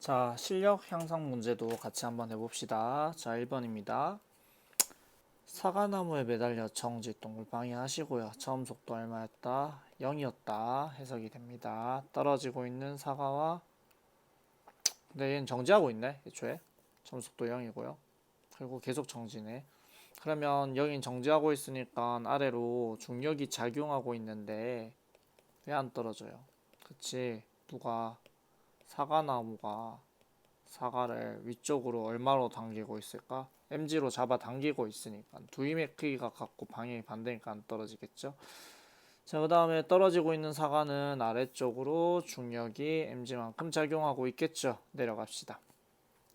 자, 실력 향상 문제도 같이 한번 해봅시다. 자, 1번입니다. 사과나무에 매달려 정지 동글방이 하시고요. 처음 속도 얼마였다? 0이었다. 해석이 됩니다. 떨어지고 있는 사과와 근데 얘는 정지하고 있네. 애초에 처음 속도 0이고요. 그리고 계속 정지네. 그러면 여긴 정지하고 있으니까 아래로 중력이 작용하고 있는데 왜 안 떨어져요? 그치? 누가 사과나무가 사과를 위쪽으로 얼마로 당기고 있을까? mg로 잡아 당기고 있으니까 두 힘의 크기가 같고 방향이 반대니까 안 떨어지겠죠. 자, 그 다음에 떨어지고 있는 사과는 아래쪽으로 중력이 mg만큼 작용하고 있겠죠. 내려갑시다.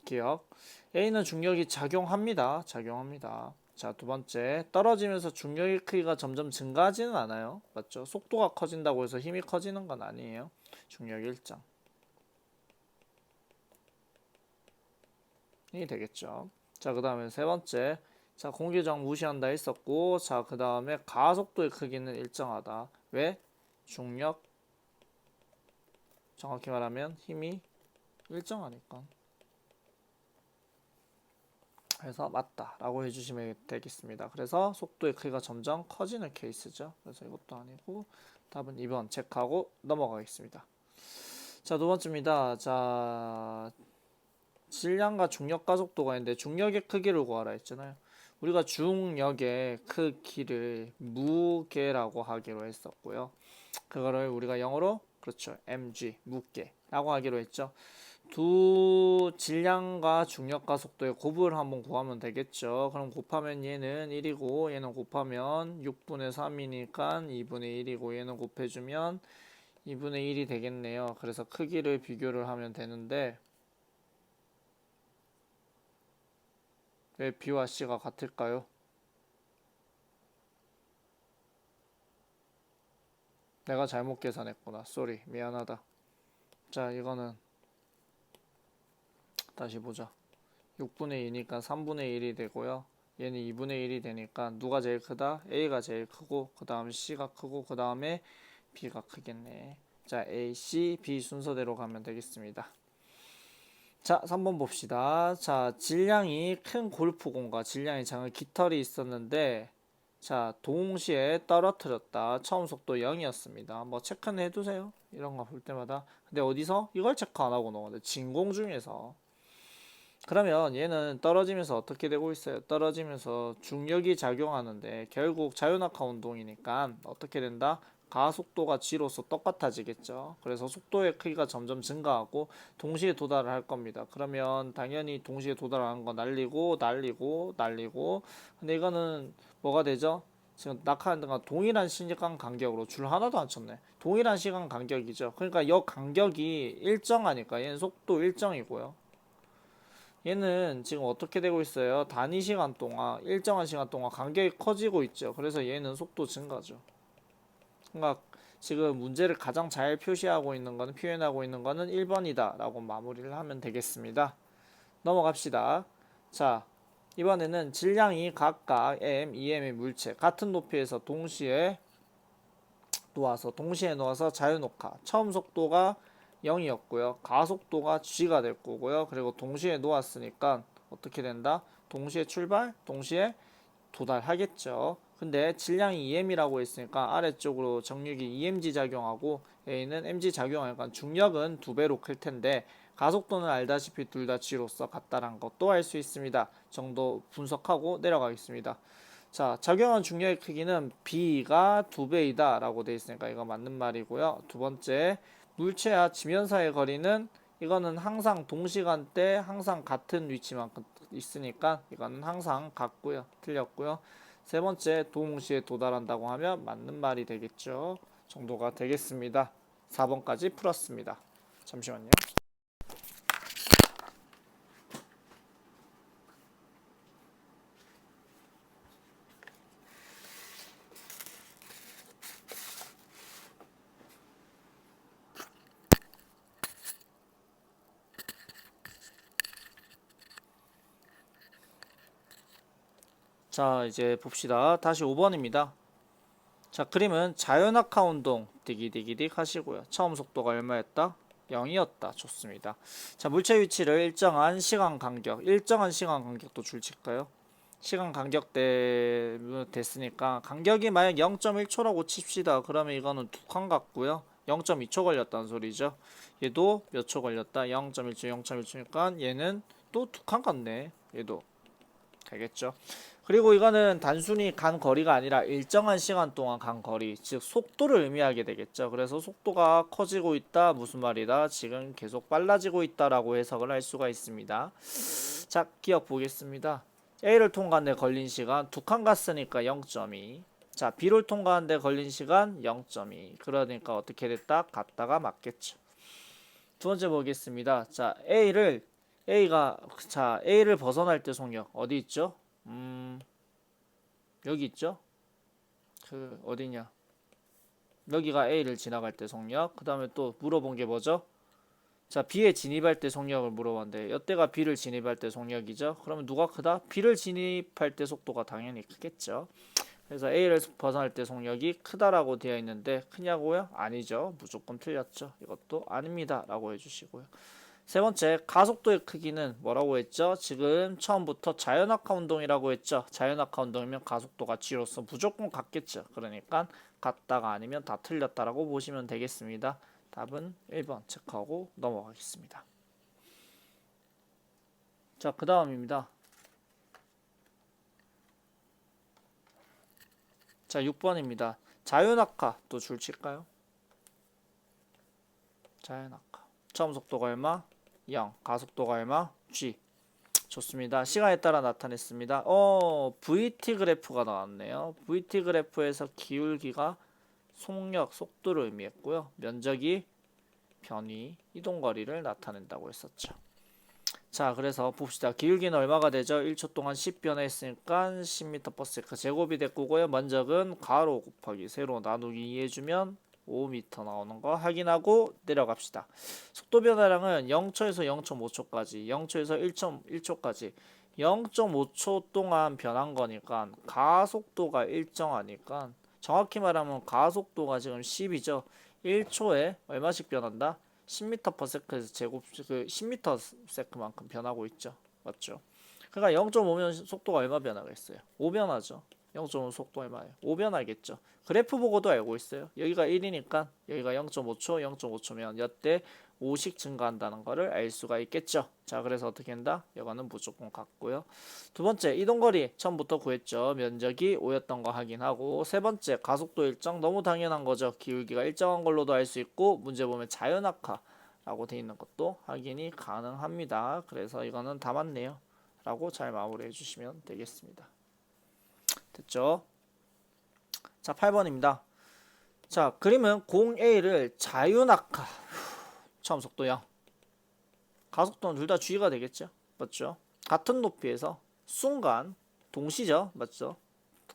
기억. A는 중력이 작용합니다. 작용합니다. 자, 두 번째, 떨어지면서 중력의 크기가 점점 증가하지는 않아요. 맞죠? 속도가 커진다고 해서 힘이 커지는 건 아니에요. 중력 일정 이 되겠죠. 자, 그 다음에 세 번째, 자, 공기저항 무시한다 했었고, 자, 그 다음에 가속도의 크기는 일정하다. 왜? 중력, 정확히 말하면 힘이 일정하니까. 그래서 맞다 라고 해주시면 되겠습니다. 그래서 속도의 크기가 점점 커지는 케이스죠. 그래서 이것도 아니고 답은 2번 체크하고 넘어가겠습니다. 자, 두 번째입니다. 자, 질량과 중력 가속도가 있는데 중력의 크기를 구하라 했잖아요. 우리가 중력의 크기를 무게라고 하기로 했었고요. 그거를 우리가 영어로 그렇죠. mg 무게라고 하기로 했죠. 두 질량과 중력 가속도의 곱을 한번 구하면 되겠죠. 그럼 곱하면 얘는 1이고 얘는 곱하면 6분의 3이니까 2분의 1이고 얘는 곱해주면 2분의 1이 되겠네요. 그래서 크기를 비교를 하면 되는데 왜 B와 C가 같을까요? 내가 잘못 계산했구나. 쏘리. 미안하다. 자, 이거는 다시 보자. 6분의 2니까 3분의 1이 되고요. 얘는 2분의 1이 되니까 누가 제일 크다? A가 제일 크고 그 다음 C가 크고 그 다음에 B가 크겠네. 자, A, C, B 순서대로 가면 되겠습니다. 자, 3번 봅시다. 자, 질량이 큰 골프공과 질량이 작은 깃털이 있었는데 자, 동시에 떨어뜨렸다. 처음 속도 0이었습니다. 뭐 체크는 해두세요. 이런 거 볼 때마다. 근데 어디서? 이걸 체크 안 하고 넘어가는데 진공 중에서. 그러면 얘는 떨어지면서 어떻게 되고 있어요? 떨어지면서 중력이 작용하는데 결국 자유낙하 운동이니까 어떻게 된다? 가속도가 g로서 똑같아지겠죠. 그래서 속도의 크기가 점점 증가하고 동시에 도달을 할 겁니다. 그러면 당연히 동시에 도달하는 거 날리고 근데 이거는 뭐가 되죠? 지금 낙하하는 동안 동일한 시간 간격으로 줄 하나도 안 쳤네. 동일한 시간 간격이죠. 그러니까 이 간격이 일정하니까 얘는 속도 일정이고요. 얘는 지금 어떻게 되고 있어요? 단위 시간 동안 일정한 시간 동안 간격이 커지고 있죠. 그래서 얘는 속도 증가죠. 그러니까 지금 문제를 가장 잘 표시하고 있는 거는 표현하고 있는 거는 1번이다 라고 마무리를 하면 되겠습니다. 넘어갑시다. 자, 이번에는 질량이 각각 m, 2m의 물체 같은 높이에서 동시에 놓아서 자유녹화 처음 속도가 0이었고요. 가속도가 g가 될 거고요. 그리고 동시에 놓았으니까 어떻게 된다? 동시에 출발, 동시에 도달하겠죠. 근데 질량이 EM이라고 했으니까 아래쪽으로 정력이 EMG 작용하고 A는 MG 작용하니까 중력은 2배로 클 텐데 가속도는 알다시피 둘 다 g로서 같다란 것도 알 수 있습니다. 정도 분석하고 내려가겠습니다. 자, 적용한 중력의 크기는 B가 2배이다 라고 되어 있으니까 이거 맞는 말이고요. 두 번째, 물체와 지면 사이의 거리는 이거는 항상 동시간대 항상 같은 위치만큼 있으니까 이거는 항상 같고요. 틀렸고요. 세 번째, 동시에 도달한다고 하면 맞는 말이 되겠죠. 정도가 되겠습니다. 4번까지 풀었습니다. 잠시만요. 자, 이제 봅시다. 다시 5번입니다. 자, 그림은 자연낙하 운동 디기디기딕 하시고요. 처음 속도가 얼마였다? 0이었다. 좋습니다. 자, 물체 위치를 일정한 시간 간격도 줄칠까요? 시간 간격 됐으니까 간격이 만약 0.1초라고 칩시다. 그러면 이거는 두 칸 같고요. 0.2초 걸렸다는 소리죠. 얘도 몇 초 걸렸다? 0.1초, 0.1초니까 얘는 또 두 칸 같네. 얘도 되겠죠. 그리고 이거는 단순히 간 거리가 아니라 일정한 시간 동안 간 거리, 즉 속도를 의미하게 되겠죠. 그래서 속도가 커지고 있다, 무슨 말이다? 지금 계속 빨라지고 있다라고 해석을 할 수가 있습니다. 자, 기억 보겠습니다. A를 통과하는데 걸린 시간 두 칸 갔으니까 0.2. 자, B를 통과하는데 걸린 시간 0.2. 그러니까 어떻게 됐다? 같다가 맞겠죠. 두 번째 보겠습니다. 자, A를 벗어날 때 속력 어디 있죠? 여기 있죠? 어디냐? 여기가 A를 지나갈 때 속력. 그 다음에 또 물어본 게 뭐죠? 자, B에 진입할 때 속력을 물어봤는데 이때가 B를 진입할 때 속력이죠. 그러면 누가 크다? B를 진입할 때 속도가 당연히 크겠죠. 그래서 A를 벗어날 때 속력이 크다라고 되어 있는데 크냐고요? 아니죠. 무조건 틀렸죠. 이것도 아닙니다 라고 해주시고요. 세 번째, 가속도의 크기는 뭐라고 했죠? 지금 처음부터 자연낙하 운동이라고 했죠. 자연낙하 운동이면 가속도가 G로서 무조건 같겠죠. 그러니까 같다가 아니면 다 틀렸다라고 보시면 되겠습니다. 답은 1번 체크하고 넘어가겠습니다. 자, 그 다음입니다. 자, 6번입니다. 자연낙하 또 줄 칠까요? 자연낙하. 처음 속도가 얼마? 0. 가속도가 얼마? G. 좋습니다. 시간에 따라 나타냈습니다. VT 그래프가 나왔네요. VT 그래프에서 기울기가 속력, 속도를 의미했고요. 면적이 변위, 이동거리를 나타낸다고 했었죠. 자, 그래서 봅시다. 기울기는 얼마가 되죠? 1초 동안 10변화 했으니까 10m/s 제곱이 됐고요. 면적은 가로 곱하기 세로 나누기 2 해주면 5m 나오는 거 확인하고 내려갑시다. 속도 변화량은 0초에서 0.5초까지, 0초에서 1.1초까지 0.5초 동안 변한 거니까 가속도가 일정하니까 정확히 말하면 가속도가 지금 10이죠. 1초에 얼마씩 변한다? 10m/s에서 제곱 10m/s만큼 변하고 있죠. 맞죠? 그러니까 0.5면 속도가 얼마 변하겠어요? 5 변하죠. 0.5 속도 얼마예요? 5 변하겠죠. 그래프 보고도 알고 있어요. 여기가 1이니까 여기가 0.5초, 0.5초면 여태 5씩 증가한다는 것을 알 수가 있겠죠. 자, 그래서 어떻게 한다? 이거는 무조건 같고요. 두 번째, 이동거리 처음부터 구했죠. 면적이 5였던 거 확인하고, 세 번째, 가속도 일정 너무 당연한 거죠. 기울기가 일정한 걸로도 알 수 있고, 문제 보면 자연낙하라고 돼 있는 것도 확인이 가능합니다. 그래서 이거는 다 맞네요. 라고 잘 마무리해 주시면 되겠습니다. 됐죠? 자, 8번입니다. 자, 그림은 공 A를 자유낙하, 처음 속도 0, 가속도는 둘 다 G가 되겠죠? 맞죠? 같은 높이에서 순간 동시죠? 맞죠?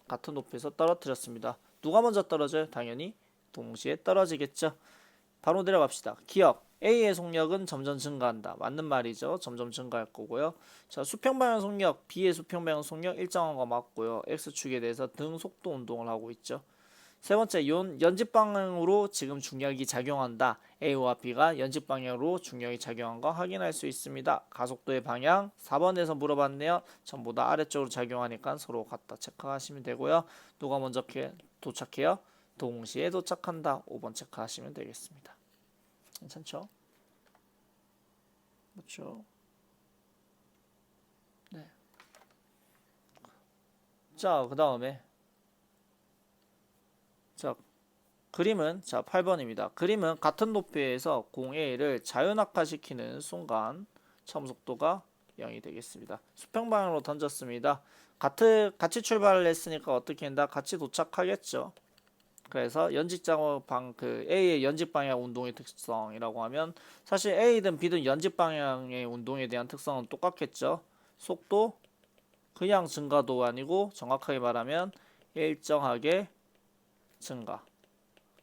같은 높이에서 떨어뜨렸습니다. 누가 먼저 떨어져요? 당연히 동시에 떨어지겠죠? 바로 내려갑시다. 기억, A의 속력은 점점 증가한다. 맞는 말이죠. 점점 증가할 거고요. 자, 수평방향 속력, B의 수평방향 속력 일정한 거 맞고요. X축에 대해서 등 속도 운동을 하고 있죠. 세 번째, 연집 방향으로 지금 중력이 작용한다. A와 B가 연집 방향으로 중력이 작용한 거 확인할 수 있습니다. 가속도의 방향 4번에서 물어봤네요. 전부 다 아래쪽으로 작용하니까 서로 같다 체크하시면 되고요. 누가 먼저 도착해요? 동시에 도착한다. 5번 체크하시면 되겠습니다. 괜찮죠? 그렇죠? 네. 자, 그 다음에 자, 그림은 8번입니다. 그림은 같은 높이에서 공 A를 자유낙하시키는 순간 처음 속도가 0이 되겠습니다. 수평 방향으로 던졌습니다. 같이 출발을 했으니까 어떻게 한다? 같이 도착하겠죠. 그래서 A의 연직 방향 운동의 특성이라고 하면 사실 A든 B든 연직 방향의 운동에 대한 특성은 똑같겠죠. 속도 그냥 증가도 아니고 정확하게 말하면 일정하게 증가.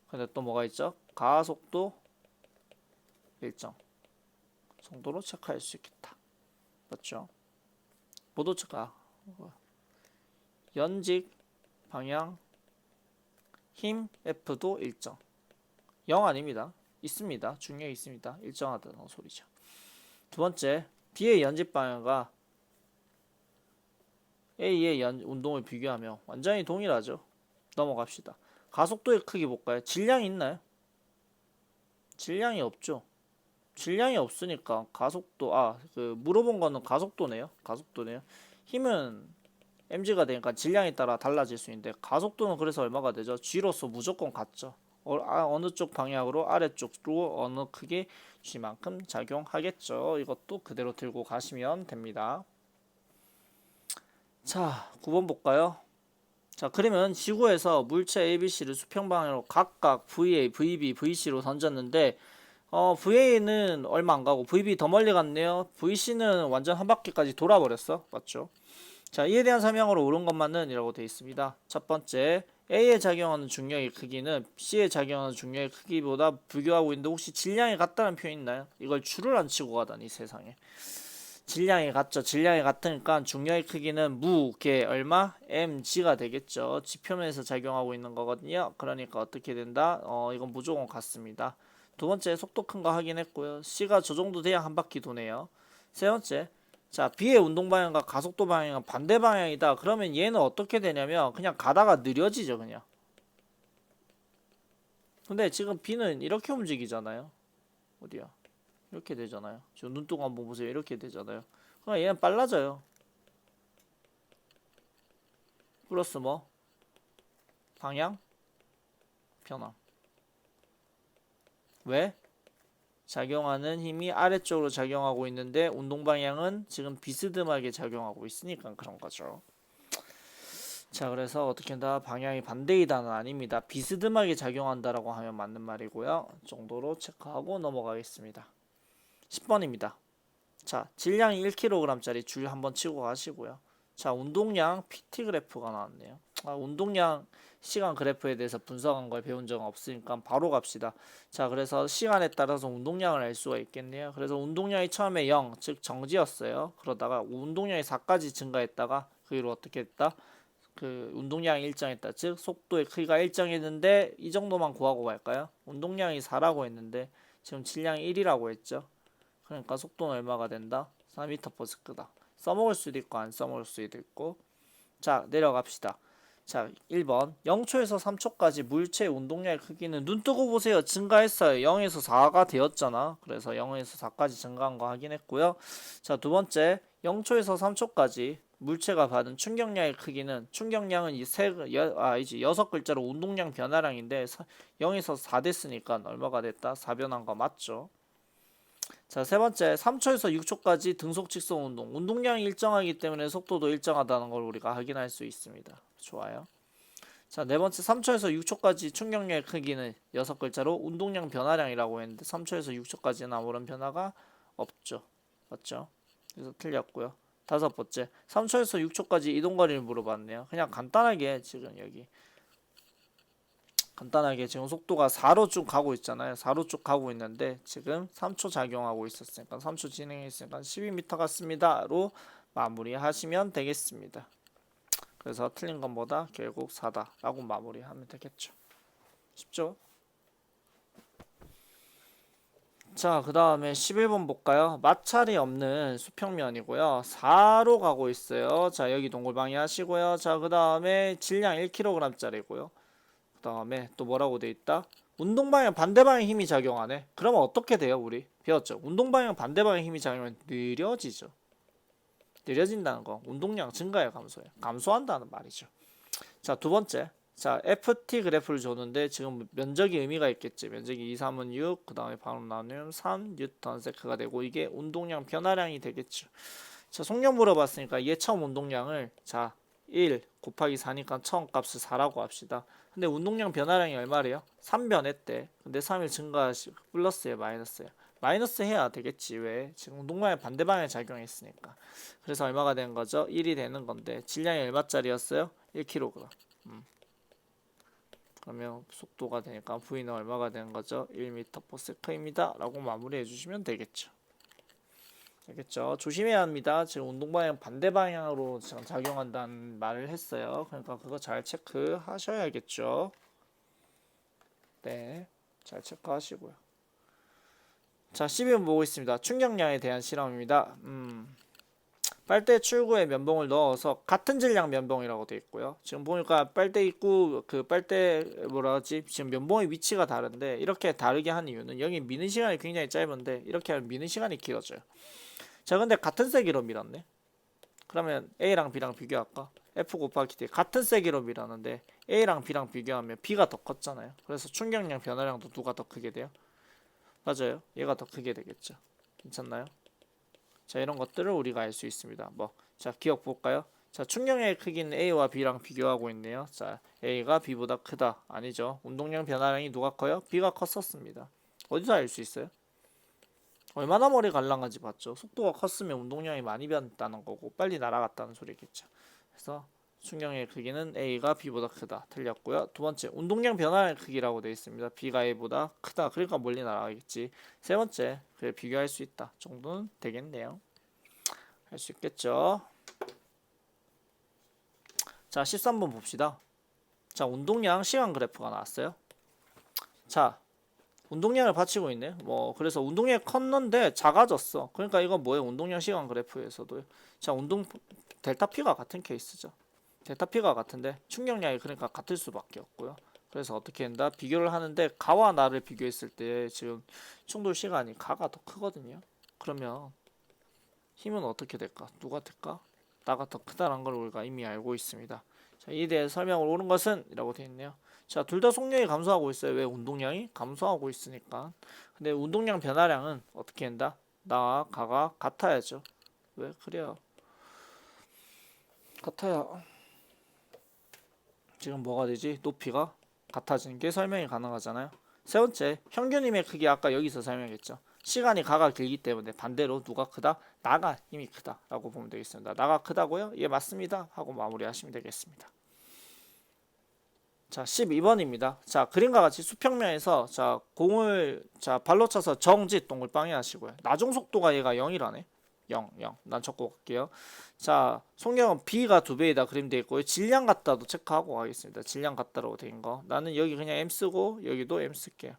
근데 또 뭐가 있죠? 가속도 일정 정도로 체크할 수 있겠다. 맞죠? 모두 체크. 연직 방향 힘 F도 일정 0 아닙니다. 있습니다. 중력이 있습니다. 일정하다는 소리죠. 두 번째, B의 연집 방향과 A의 운동을 비교하며 완전히 동일하죠. 넘어갑시다. 가속도의 크기 볼까요? 질량이 있나요? 질량이 없죠. 질량이 없으니까 가속도, 물어본 거는 가속도네요. 가속도네요. 힘은 mg가 되니까 질량에 따라 달라질 수 있는데 가속도는 그래서 얼마가 되죠? g로서 무조건 같죠. 어느 쪽 방향으로 아래쪽으로 어느 크기 g만큼 작용하겠죠. 이것도 그대로 들고 가시면 됩니다. 자, 9번 볼까요? 자, 그러면 지구에서 물체 ABC를 수평 방향으로 각각 VA, VB, VC로 던졌는데 VA는 얼마 안 가고 VB 더 멀리 갔네요. VC는 완전 한 바퀴까지 돌아버렸어. 맞죠? 자, 이에 대한 설명으로 옳은 것만은 이라고 되어 있습니다. 첫 번째, A에 작용하는 중력의 크기는 C에 작용하는 중력의 크기보다 비교하고 있는데 혹시 질량이 같다는 표현 있나요? 이걸 줄을 안 치고 가다니 세상에. 질량이 같죠. 질량이 같으니까 중력의 크기는 무게 얼마? mg가 되겠죠. 지표면에서 작용하고 있는 거거든요. 그러니까 어떻게 된다? 이건 무조건 같습니다. 두 번째, 속도 큰 거 확인했고요. C가 저 정도 돼야 한 바퀴 도네요. 세 번째, 자, B의 운동 방향과 가속도 방향은 반대 방향이다. 그러면 얘는 어떻게 되냐면 그냥 가다가 느려지죠, 그냥. 근데 지금 B는 이렇게 움직이잖아요. 어디야? 이렇게 되잖아요. 저 눈동 한번 보세요. 이렇게 되잖아요. 그럼 얘는 빨라져요. 플러스 뭐? 방향? 변화. 왜? 작용하는 힘이 아래쪽으로 작용하고 있는데 운동 방향은 지금 비스듬하게 작용하고 있으니까 그런 거죠. 자, 그래서 어떻게 한다? 방향이 반대이다는 아닙니다. 비스듬하게 작용한다라고 하면 맞는 말이고요. 정도로 체크하고 넘어가겠습니다. 10번입니다. 자, 질량이 1kg짜리 줄 한번 치고 가시고요. 자, 운동량 PT 그래프가 나왔네요. 운동량 시간 그래프에 대해서 분석한 걸 배운 적은 없으니까 바로 갑시다. 자, 그래서 시간에 따라서 운동량을 알 수가 있겠네요. 그래서 운동량이 처음에 0, 즉 정지였어요. 그러다가 운동량이 4까지 증가했다가 그 이후로 어떻게 했다? 그 운동량이 일정했다. 즉 속도의 크기가 일정했는데 이 정도만 구하고 갈까요? 운동량이 4라고 했는데 지금 질량이 1이라고 했죠. 그러니까 속도는 얼마가 된다? 4m/s다. 써먹을 수도 있고 안 써먹을 수도 있고. 자, 내려갑시다. 자, 1번 0초에서 3초까지 물체의 운동량의 크기는 눈 뜨고 보세요. 증가했어요. 0에서 4가 되었잖아. 그래서 0에서 4까지 증가한 거 확인했고요. 자, 두 번째 0초에서 3초까지 물체가 받은 충격량의 크기는 충격량은 여섯 글자로 운동량 변화량인데 0에서 4 됐으니까 얼마가 됐다? 4변한 거 맞죠? 자, 세 번째 3초에서 6초까지 등속 직선 운동. 운동량이 일정하기 때문에 속도도 일정하다는 걸 우리가 확인할 수 있습니다. 좋아요. 자, 네 번째 3초에서 6초까지 충격량의 크기는 여섯 글자로 운동량 변화량이라고 했는데 3초에서 6초까지는 아무런 변화가 없죠. 맞죠? 그래서 틀렸고요. 다섯 번째 3초에서 6초까지 이동거리를 물어봤네요. 그냥 간단하게 지금 여기 간단하게 지금 속도가 4로 쭉 가고 있잖아요. 4로 쭉 가고 있는데 지금 3초 작용하고 있었으니까 3초 진행했으니까 12m 같습니다로 마무리하시면 되겠습니다. 그래서 틀린 것보다 결국 4다 라고 마무리하면 되겠죠. 쉽죠? 자, 그 다음에 11번 볼까요? 마찰이 없는 수평면이고요. 4로 가고 있어요. 자, 여기 동글방이 하시고요. 자, 그 다음에 질량 1kg짜리고요. 그 다음에 또 뭐라고 돼 있다? 운동방향 반대방향 힘이 작용하네. 그러면 어떻게 돼요? 우리 배웠죠? 운동방향 반대방향 힘이 작용하면 느려지죠. 느려진다는 거 운동량 증가해 감소해 감소한다는 말이죠. 자, 두 번째. 자, FT 그래프를 줬는데 지금 면적이 의미가 있겠지. 면적이 2, 3은 6, 그 다음에 반음 나누면 3 뉴턴 세크가 되고 이게 운동량 변화량이 되겠죠. 자, 속력 물어봤으니까 얘 처음 운동량을 자 1 곱하기 4니까 처음 값을 4라고 합시다. 근데 운동량 변화량이 얼마래요? 3 변했대. 근데 3일 증가하시 플러스에 마이너스예요. 마이너스 해야 되겠지. 왜? 지금 운동량의 반대 방향에 작용했으니까. 그래서 얼마가 되는 거죠? 1이 되는 건데 질량이 얼마짜리였어요? 1kg. 그러면 속도가 되니까 V는 얼마가 되는 거죠? 1m/s입니다. 라고 마무리해 주시면 되겠죠. 알겠죠? 조심해야 합니다. 지금 운동방향 반대 방향으로 지금 작용한다는 말을 했어요. 그러니까 그거 잘 체크하셔야겠죠. 네, 잘 체크하시고요. 자, 12번 보고 있습니다. 충격량에 대한 실험입니다. 빨대 출구에 면봉을 넣어서 같은 질량 면봉이라고 되어 있고요. 지금 보니까 빨대 입구 그 빨대 뭐라 하지? 지금 면봉의 위치가 다른데 이렇게 다르게 한 이유는 여기 미는 시간이 굉장히 짧은데 이렇게 하면 미는 시간이 길어져요. 자, 근데 같은 세기로 밀었네. 그러면 A랑 B랑 비교할까? F 곱하기 D 같은 세기로 밀었는데 A랑 B랑 비교하면 B가 더 컸잖아요. 그래서 충격량 변화량도 누가 더 크게 돼요? 맞아요. 얘가 더 크게 되겠죠. 괜찮나요? 자, 이런 것들을 우리가 알 수 있습니다. 자, 기억 볼까요? 자, 충격량의 크기는 A와 B랑 비교하고 있네요. 자, A가 B보다 크다. 아니죠. 운동량 변화량이 누가 커요? B가 컸었습니다. 어디서 알 수 있어요? 얼마나 머리 갈랑한지 봤죠. 속도가 컸으면 운동량이 많이 변했다는 거고 빨리 날아갔다는 소리겠죠. 그래서 충격량의 크기는 A가 B보다 크다. 틀렸고요. 두 번째, 운동량 변화의 크기라고 되어 있습니다. B가 A보다 크다. 그러니까 멀리 날아가겠지. 세 번째, 그래 비교할 수 있다 정도는 되겠네요. 할 수 있겠죠. 자, 13번 봅시다. 자, 운동량 시간 그래프가 나왔어요. 자, 운동량을 받치고 있네. 그래서 운동량이 컸는데 작아졌어. 그러니까 이건 뭐예요? 운동량 시간 그래프에서도. 자, 델타 P가 같은 케이스죠. 델타 P가 같은데 충격량이 그러니까 같을 수밖에 없고요. 그래서 어떻게 한다? 비교를 하는데 가와 나를 비교했을 때 지금 충돌 시간이 가가 더 크거든요. 그러면 힘은 어떻게 될까? 누가 될까? 나가 더 크다는 걸 우리가 이미 알고 있습니다. 자, 이에 대해 설명을 옳은 것은? 이라고 되어 있네요. 자, 둘 다 속력이 감소하고 있어요. 왜? 운동량이 감소하고 있으니까. 근데 운동량 변화량은 어떻게 한다? 나와 가가 같아야죠. 왜? 그래요. 같아야 지금 뭐가 되지? 높이가 같아지는 게 설명이 가능하잖아요. 세 번째, 평균 힘의 크기 아까 여기서 설명했죠. 시간이 가가 길기 때문에 반대로 누가 크다? 나가 힘이 크다 라고 보면 되겠습니다. 나가 크다고요? 예, 맞습니다 하고 마무리하시면 되겠습니다. 자, 12번입니다. 자, 그림과 같이 수평면에서 자, 공을 발로 차서 정지 동을 방해하시고요. 나중 속도가 얘가 0이라네. 0, 0. 난 적고 갈게요. 자, 속력은 B가 2배이다 그림되어 있고요. 질량 같다도 체크하고 가겠습니다. 질량 같다라고 되어 있는 거. 나는 여기 그냥 M 쓰고 여기도 M 쓸게요.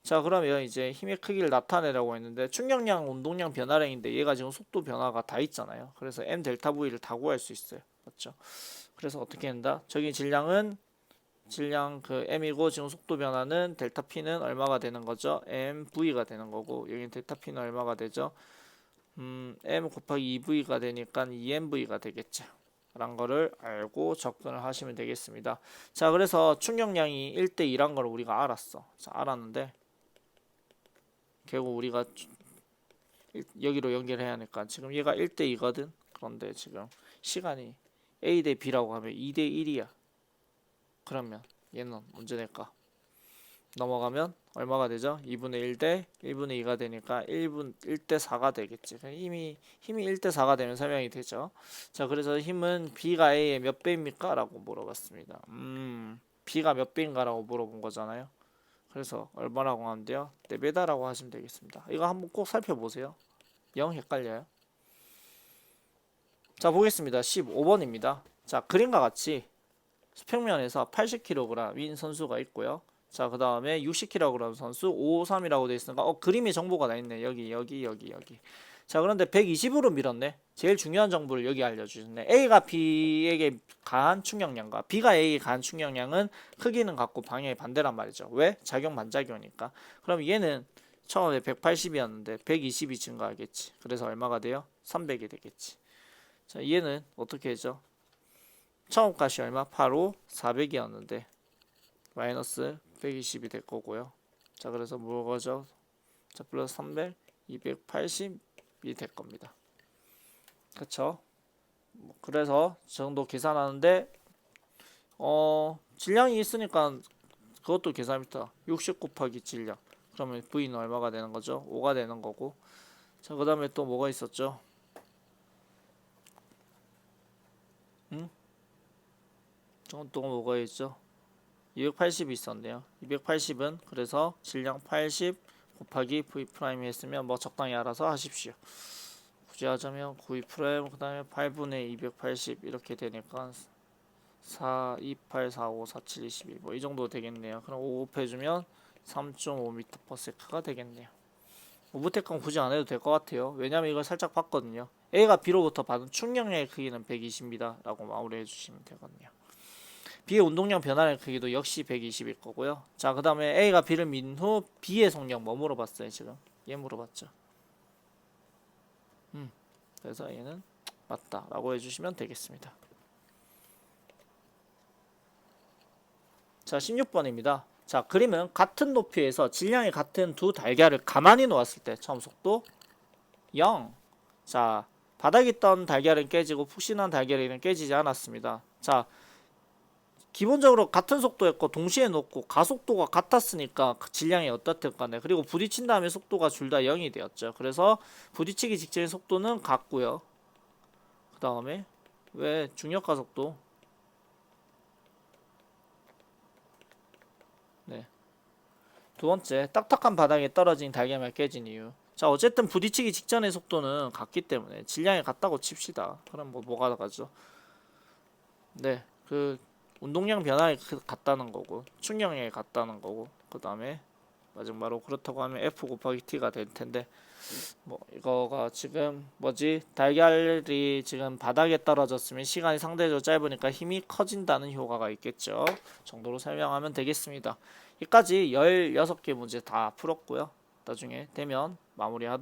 자, 그러면 이제 힘의 크기를 나타내라고 했는데 충격량, 운동량, 변화량인데 얘가 지금 속도 변화가 다 있잖아요. 그래서 M 델타 V를 다 구할 수 있어요. 맞죠? 그래서 어떻게 한다? 저기 질량 그 M이고 지금 속도 변화는 델타 P는 얼마가 되는 거죠? MV가 되는 거고 여기 델타 P는 얼마가 되죠? M 곱하기 2V가 되니까 2MV가 되겠죠. 라는 거를 알고 접근을 하시면 되겠습니다. 자, 그래서 충격량이 1대2란 걸 우리가 알았어. 자, 알았는데 결국 우리가 여기로 연결해야 하니까 지금 얘가 1대2거든. 그런데 지금 시간이 A 대 B라고 하면 2대1이야. 그러면 얘는 언제 될까? 넘어가면 얼마가 되죠? 2분의 1 대 1분의 2가 되니까 1대 4가 되겠지. 힘이 1대 4가 되면 설명이 되죠. 자, 그래서 힘은 B가 A의 몇 배입니까? 라고 물어봤습니다. B가 몇 배인가? 라고 물어본 거잖아요. 그래서 얼마라고 하면 돼요? 4배다라고 하시면 되겠습니다. 이거 한번 꼭 살펴보세요. 영 헷갈려요. 자, 보겠습니다. 15번입니다. 자, 그림과 같이 수평면에서 80kg인 선수가 있고요. 자, 그 다음에 60kg 선수 553이라고 되어 있으니까 그림의 정보가 나 있네. 여기. 자, 그런데 120으로 밀었네. 제일 중요한 정보를 여기 알려주셨네. A가 B에게 가한 충격량과 B가 A에게 가한 충격량은 크기는 같고 방향이 반대란 말이죠. 왜? 작용 반작용이니까. 그럼 얘는 처음에 180이었는데 120이 증가하겠지. 그래서 얼마가 돼요? 300이 되겠지. 자, 얘는 어떻게 되죠? 처음 값이 얼마? 8호 400이었는데 마이너스 120이 될 거고요. 자, 그래서 뭐가죠? 자, 플러스 300, 280이 될 겁니다. 그쵸? 그래서 정도 계산하는데 질량이 있으니까 그것도 계산입니다. 60 곱하기 질량. 그러면 V는 얼마가 되는 거죠? 5가 되는 거고. 자, 그 다음에 또 뭐가 있었죠? 또 뭐가 있죠? 280이 있었네요. 280은 그래서 질량 80 곱하기 V 프라임 했으면 뭐 적당히 알아서 하십시오. 굳이 하자면 9 프라임 그 다음에 8분의 280 이렇게 되니까 4, 28, 45, 47, 22 뭐 이 정도 되겠네요. 그럼 5 곱해주면 3.5m/s가 되겠네요. 오브테크는 굳이 안 해도 될 것 같아요. 왜냐면 이걸 살짝 봤거든요. A가 B로부터 받은 충격량의 크기는 120입니다. 라고 마무리해 주시면 되거든요. B의 운동량 변화의 크기도 역시 120일 거고요. 자, 그 다음에 A가 B를 민 후 B의 속력 뭐 물어봤어요 지금? 얘 물어봤죠. 그래서 얘는 맞다 라고 해주시면 되겠습니다. 자, 16번입니다. 자, 그림은 같은 높이에서 질량이 같은 두 달걀을 가만히 놓았을 때 처음 속도 0. 자, 바닥에 있던 달걀은 깨지고 푹신한 달걀은 깨지지 않았습니다. 자, 기본적으로 같은 속도였고 동시에 놓고 가속도가 같았으니까 질량이 어떻든 간에, 그리고 부딪힌 다음에 속도가 둘 다 0이 되었죠. 그래서 부딪히기 직전의 속도는 같고요. 그 다음에 왜 중력 가속도, 네, 두 번째, 딱딱한 바닥에 떨어진 달걀만 깨진 이유. 자, 어쨌든 부딪히기 직전의 속도는 같기 때문에 질량이 같다고 칩시다. 그럼 뭐가 나가죠? 네, 그 운동량 변화에 같다는 거고 충격량이 같다는 거고, 그 다음에 마지막으로 그렇다고 하면 F 곱하기 T가 될 텐데, 뭐 이거가 지금 뭐지, 달걀이 지금 바닥에 떨어졌으면 시간이 상대적으로 짧으니까 힘이 커진다는 효과가 있겠죠 정도로 설명하면 되겠습니다. 여기까지 16개 문제 다 풀었고요. 나중에 되면 마무리하도록